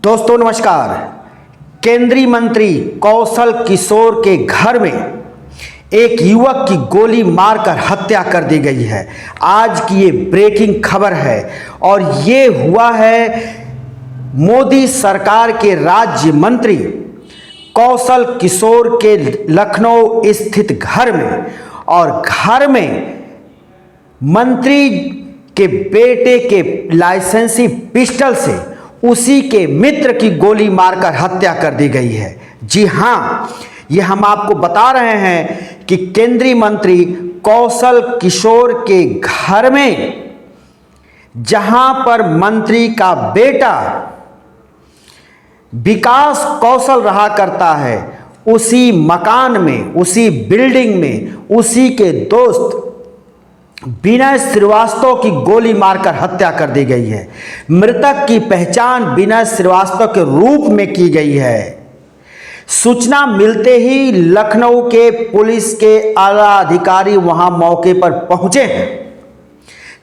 दोस्तों नमस्कार। केंद्रीय मंत्री कौशल किशोर के घर में एक युवक की गोली मारकर हत्या कर दी गई है। आज की ये ब्रेकिंग खबर है और ये हुआ है मोदी सरकार के राज्य मंत्री कौशल किशोर के लखनऊ स्थित घर में। और घर में मंत्री के बेटे के लाइसेंसी पिस्टल से उसी के मित्र की गोली मारकर हत्या कर दी गई है। जी हाँ, ये हम आपको बता रहे हैं कि केंद्रीय मंत्री कौशल किशोर के घर में, जहां पर मंत्री का बेटा विकास कौशल रहा करता है, उसी मकान में, उसी बिल्डिंग में उसी के दोस्त विनय श्रीवास्तव की गोली मारकर हत्या कर दी गई है। मृतक की पहचान विनय श्रीवास्तव के रूप में की गई है। सूचना मिलते ही लखनऊ के पुलिस के आला अधिकारी वहां मौके पर पहुंचे हैं।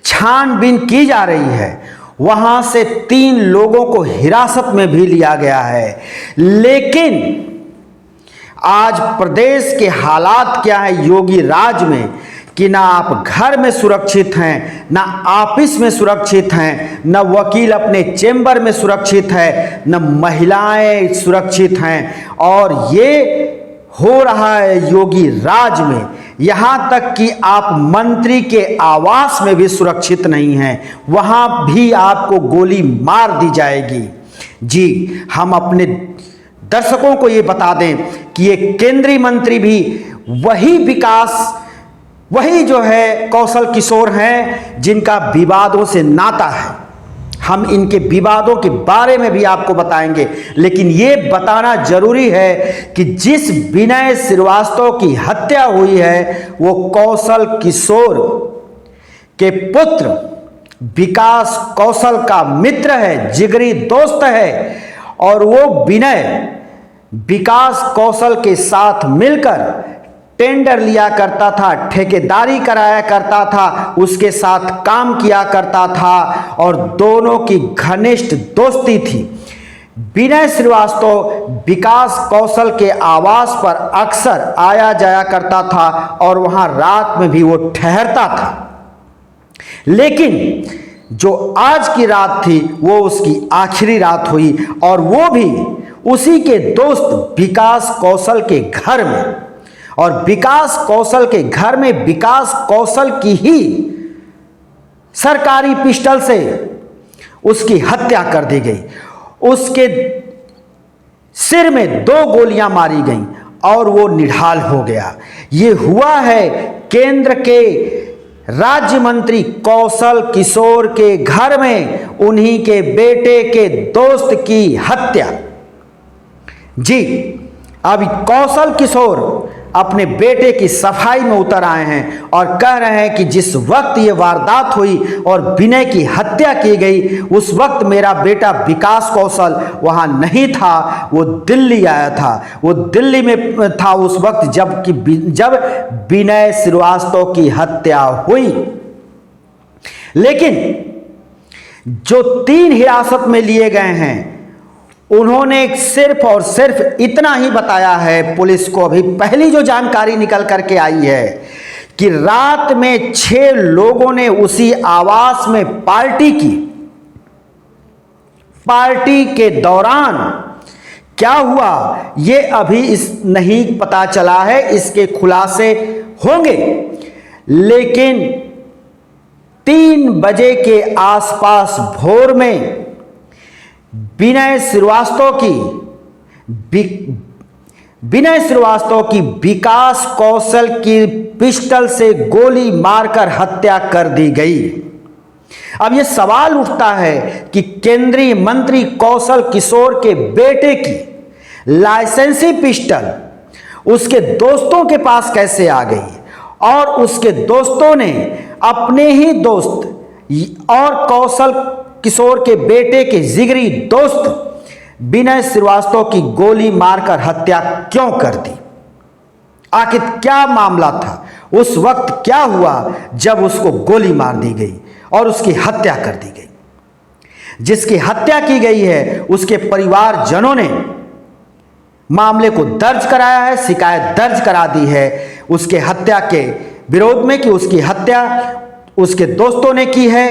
छानबीन की जा रही है। वहां से 3 लोगों को हिरासत में भी लिया गया है। लेकिन आज प्रदेश के हालात क्या है योगी राज में कि ना आप घर में सुरक्षित हैं, ना ऑफिस में सुरक्षित हैं, न वकील अपने चेंबर में सुरक्षित है, न महिलाएं सुरक्षित हैं। और ये हो रहा है योगी राज में। यहां तक कि आप मंत्री के आवास में भी सुरक्षित नहीं हैं, वहां भी आपको गोली मार दी जाएगी। जी, हम अपने दर्शकों को ये बता दें कि ये केंद्रीय मंत्री भी वही जो है कौशल किशोर हैं जिनका विवादों से नाता है। हम इनके विवादों के बारे में भी आपको बताएंगे, लेकिन ये बताना जरूरी है कि जिस विनय श्रीवास्तव की हत्या हुई है वो कौशल किशोर के पुत्र विकास कौशल का मित्र है, जिगरी दोस्त है। और वो विनय विकास कौशल के साथ मिलकर टेंडर लिया करता था, ठेकेदारी कराया करता था, उसके साथ काम किया करता था और दोनों की घनिष्ठ दोस्ती थी। विनय श्रीवास्तव विकास कौशल के आवास पर अक्सर आया जाया करता था और वहां रात में भी वो ठहरता था। लेकिन जो आज की रात थी वो उसकी आखिरी रात हुई और वो भी उसी के दोस्त विकास कौशल के घर में। और विकास कौशल के घर में विकास कौशल की ही सरकारी पिस्टल से उसकी हत्या कर दी गई। उसके सिर में 2 गोलियां मारी गईं और वो निढाल हो गया। ये हुआ है केंद्र के राज्य मंत्री कौशल किशोर के घर में उन्हीं के बेटे के दोस्त की हत्या। जी, अभी कौशल किशोर अपने बेटे की सफाई में उतर आए हैं और कह रहे हैं कि जिस वक्त ये वारदात हुई और विनय की हत्या की गई, उस वक्त मेरा बेटा विकास कौशल वहां नहीं था, वो दिल्ली आया था। वो दिल्ली में था उस वक्त जब विनय श्रीवास्तव की हत्या हुई। लेकिन जो 3 हिरासत में लिए गए हैं उन्होंने सिर्फ और सिर्फ इतना ही बताया है पुलिस को। अभी पहली जो जानकारी निकल करके आई है कि रात में 6 लोगों ने उसी आवास में पार्टी की। पार्टी के दौरान क्या हुआ ये अभी नहीं पता चला है, इसके खुलासे होंगे। लेकिन 3 बजे के आसपास भोर में विनय श्रीवास्तव की विकास कौशल की पिस्टल से गोली मारकर हत्या कर दी गई। अब यह सवाल उठता है कि केंद्रीय मंत्री कौशल किशोर के बेटे की लाइसेंसी पिस्टल उसके दोस्तों के पास कैसे आ गई और उसके दोस्तों ने अपने ही दोस्त और कौशल किशोर के बेटे के जिगरी दोस्त विनय श्रीवास्तव की गोली मारकर हत्या क्यों कर दी? आखिर क्या मामला था? उस वक्त क्या हुआ जब उसको गोली मार दी गई और उसकी हत्या कर दी गई? जिसकी हत्या की गई है उसके परिवारजनों ने मामले को दर्ज कराया है, शिकायत दर्ज करा दी है उसके हत्या के विरोध में कि उसकी हत्या उसके दोस्तों ने की है,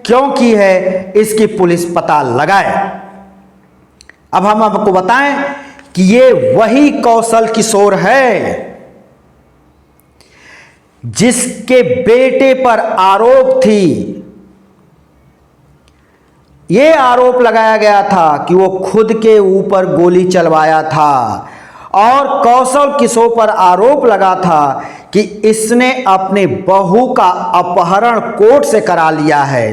क्यों की है, इसकी पुलिस पता लगाए। अब हम आपको बताएं कि ये वही कौशल किशोर है जिसके बेटे पर आरोप थी, ये आरोप लगाया गया था कि वो खुद के ऊपर गोली चलवाया था और कौशल किशोर पर आरोप लगा था कि इसने अपने बहू का अपहरण कोर्ट से करा लिया है।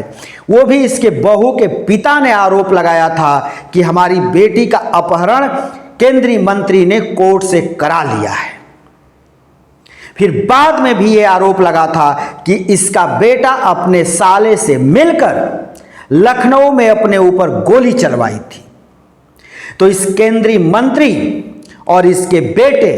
वो भी इसके बहू के पिता ने आरोप लगाया था कि हमारी बेटी का अपहरण केंद्रीय मंत्री ने कोर्ट से करा लिया है। फिर बाद में भी ये आरोप लगा था कि इसका बेटा अपने साले से मिलकर लखनऊ में अपने ऊपर गोली चलवाई थी। तो इस केंद्रीय मंत्री और इसके बेटे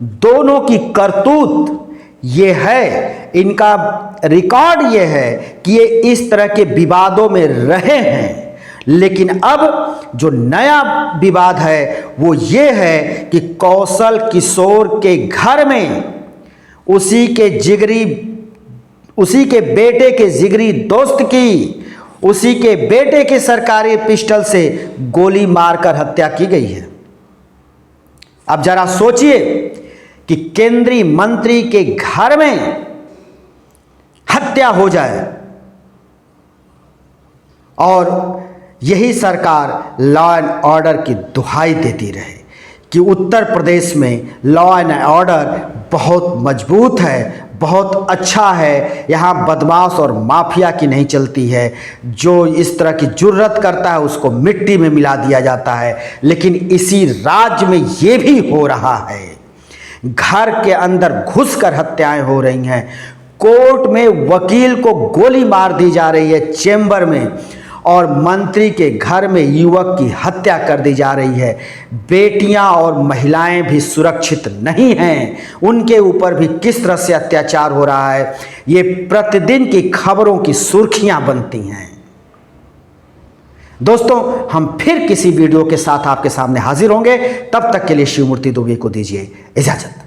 दोनों की करतूत ये है, इनका रिकॉर्ड ये है कि ये इस तरह के विवादों में रहे हैं। लेकिन अब जो नया विवाद है वो ये है कि कौशल किशोर के घर में उसी के बेटे के जिगरी दोस्त की, उसी के बेटे के सरकारी पिस्टल से गोली मारकर हत्या की गई है। अब जरा सोचिए कि केंद्रीय मंत्री के घर में हत्या हो जाए और यही सरकार लॉ एंड ऑर्डर की दुहाई देती रहे कि उत्तर प्रदेश में लॉ एंड ऑर्डर बहुत मजबूत है, बहुत अच्छा है, यहाँ बदमाश और माफिया की नहीं चलती है। जो इस तरह की जुर्रत करता है उसको मिट्टी में मिला दिया जाता है। लेकिन इसी राज्य में ये भी हो रहा है, घर के अंदर घुसकर हत्याएं हो रही हैं, कोर्ट में वकील को गोली मार दी जा रही है चेंबर में, और मंत्री के घर में युवक की हत्या कर दी जा रही है। बेटियां और महिलाएं भी सुरक्षित नहीं हैं, उनके ऊपर भी किस तरह से अत्याचार हो रहा है, ये प्रतिदिन की खबरों की सुर्खियां बनती हैं। दोस्तों, हम फिर किसी वीडियो के साथ आपके सामने हाजिर होंगे। तब तक के लिए शिवमूर्ति दुबे को दीजिए इजाजत।